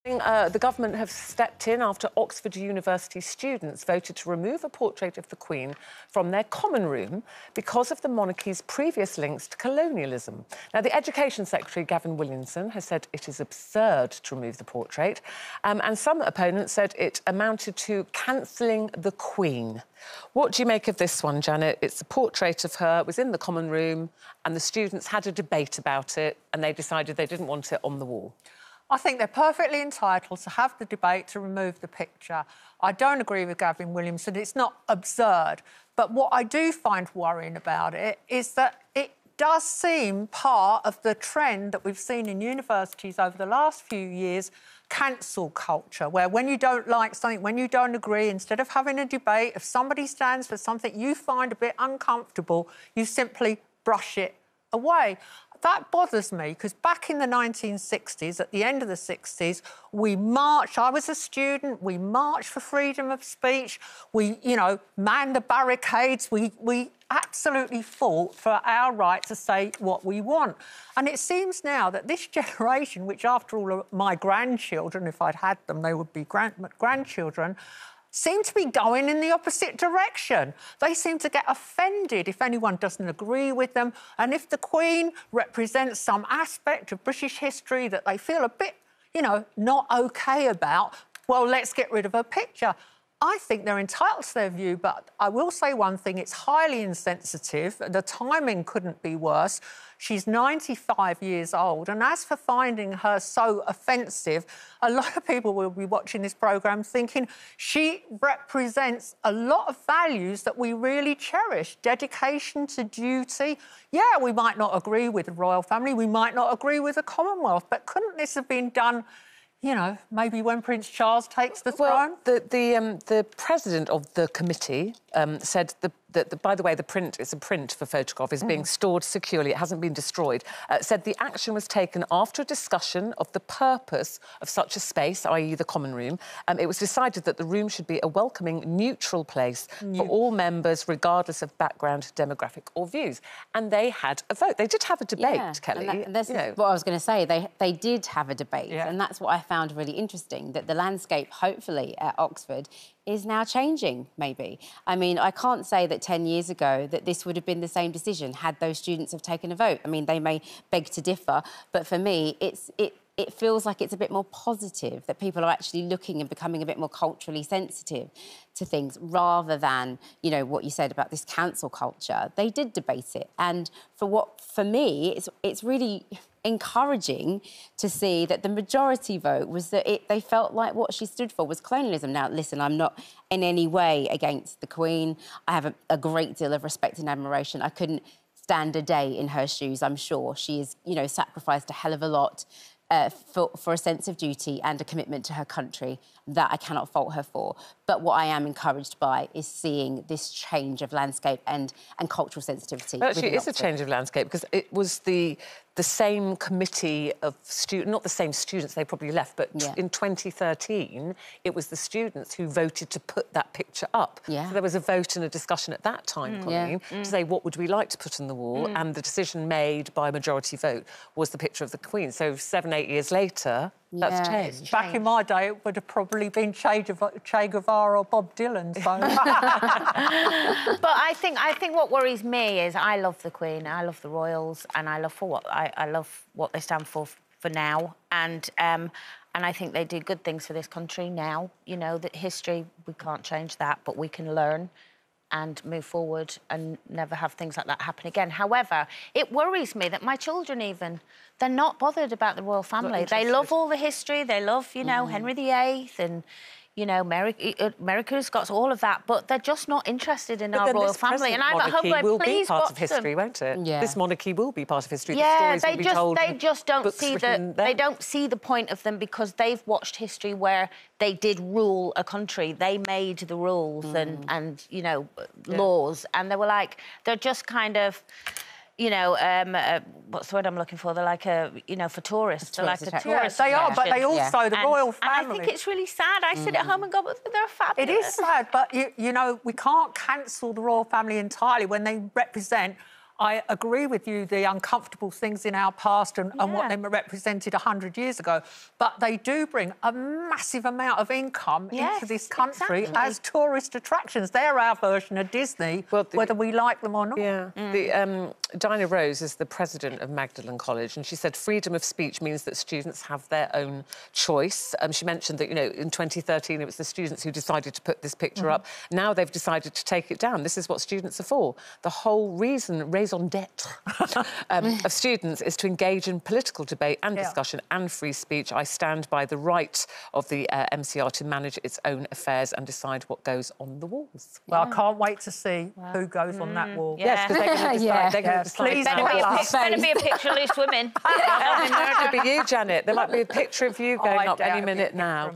The government have stepped in after Oxford University students voted to remove a portrait of the Queen from their common room because of the monarchy's previous links to colonialism. Now, the Education Secretary, Gavin Williamson, has said it is absurd to remove the portrait, and some opponents said it amounted to cancelling the Queen. What do you make of this one, Janet? It's a portrait of her, it was in the common room, and the students had a debate about it, and they decided they didn't want it on the wall. I think they're perfectly entitled to have the debate to remove the picture. I don't agree with Gavin Williamson. It's not absurd. But what I do find worrying about it is that it does seem part of the trend that we've seen in universities over the last few years, cancel culture, where when you don't like something, when you don't agree, instead of having a debate, if somebody stands for something you find a bit uncomfortable, you simply brush it away. That bothers me because back in the 1960s, at the end of the 60s, we marched. I was a student. We marched for freedom of speech. We, manned the barricades. We absolutely fought for our right to say what we want. And it seems now that this generation, which after all are my grandchildren, if I'd had them, they would be grandchildren, seem to be going in the opposite direction. They seem to get offended if anyone doesn't agree with them, and if the Queen represents some aspect of British history that they feel a bit, not OK about, well, let's get rid of her picture. I think they're entitled to their view, but I will say one thing, it's highly insensitive. The timing couldn't be worse. She's 95 years old, and as for finding her so offensive, a lot of people will be watching this programme thinking she represents a lot of values that we really cherish. Dedication to duty. Yeah, we might not agree with the royal family, we might not agree with the Commonwealth, but couldn't this have been done, maybe when Prince Charles takes the throne? Well, the president of the committee said that, by the way, it's a print for photograph, is being stored securely, it hasn't been destroyed, said the action was taken after a discussion of the purpose of such a space, i.e. the common room. It was decided that the room should be a welcoming, neutral place for all members, regardless of background, demographic or views. And they had a vote. They did have a debate, Kelly. And this is what I was going to say. They did have a debate, and that's what I found really interesting, that the landscape, hopefully, at Oxford is now changing, maybe. I mean, I can't say that 10 years ago that this would have been the same decision had those students have taken a vote. I mean, they may beg to differ, but for me, it feels like it's a bit more positive, that people are actually looking and becoming a bit more culturally sensitive to things, rather than, what you said about this cancel culture. They did debate it. And for me, it's really encouraging to see that the majority vote was that they felt like what she stood for was colonialism. Now, listen, I'm not in any way against the Queen. I have a great deal of respect and admiration. I couldn't stand a day in her shoes, I'm sure. She has, sacrificed a hell of a lot for a sense of duty and a commitment to her country that I cannot fault her for. But what I am encouraged by is seeing this change of landscape and cultural sensitivity. Well, actually, it is a change of landscape because it was the same committee of students, not the same students, they probably left, but in 2013, it was the students who voted to put that picture up. Yeah. So there was a vote and a discussion at that time, Coleen, to say what would we like to put on the wall, and the decision made by a majority vote was the picture of the Queen. So 7, 8 years later, that's changed. Back in my day, it would have probably been Che Guevara or Bob Dylan. So. But I think what worries me is I love the Queen, I love the royals, and I love what they stand for now, and I think they do good things for this country now. That history, we can't change that, but we can learn and move forward and never have things like that happen again. However, it worries me that my children they're not bothered about the royal family. They love all the history, they love, Henry VIII and, America's got all of that, but they're just not interested in our royal family. And I'm at home going, will please be part watch of history, won't it? Yeah. This monarchy will be part of history. Yeah, the stories will be told, they just don't see they don't see the point of them because they've watched history where they did rule a country. They made the rules and laws, and they were like, they're just kind of, what's the word I'm looking for? They're like for tourists. They're like a tourist. They are, but they also, the royal family. And I think it's really sad. I sit at home and go, but they're fabulous. It is sad, but, we can't cancel the royal family entirely when they represent I agree with you, the uncomfortable things in our past and what they represented 100 years ago, but they do bring a massive amount of income into this country as tourist attractions. They're our version of Disney, whether we like them or not. Yeah. Dinah Rose is the president of Magdalen College, and she said freedom of speech means that students have their own choice. She mentioned that, you know, in 2013 it was the students who decided to put this picture up. Now they've decided to take it down. This is what students are for. The whole reason, raison d'etre, of students is to engage in political debate and discussion and free speech. I stand by the right of the MCR to manage its own affairs and decide what goes on the walls. Well, I can't wait to see who goes on that wall. Yes, because they're going to decide. They're going to decide. Please better be a picture of Loose Women. It could be you, Janet. There might be a picture of you going up any minute now.